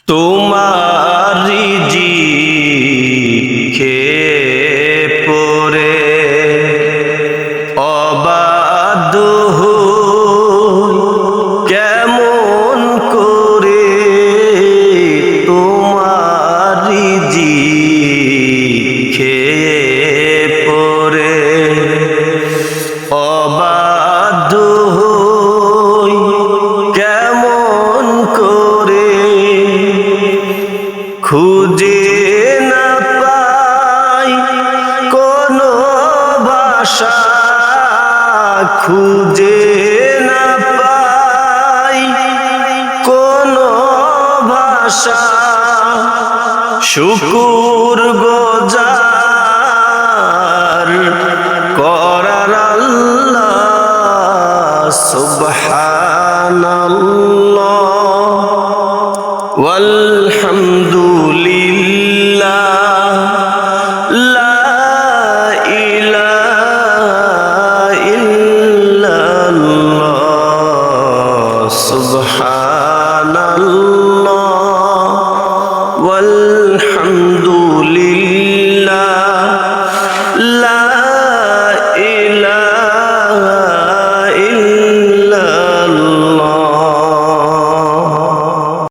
তোমারি জিকে পরে অবাধ্য কেমন করে তোমারি জিকে পরে অবাধ্য কেমন করে খুঁজে না পাই কোনো ভাষা, খুঁজে না পাই কোনো ভাষা, শুকুর গুজার করার আল্লাহ সুবহানাল্লাহ ওয়ালহামদুলিল্লাহ।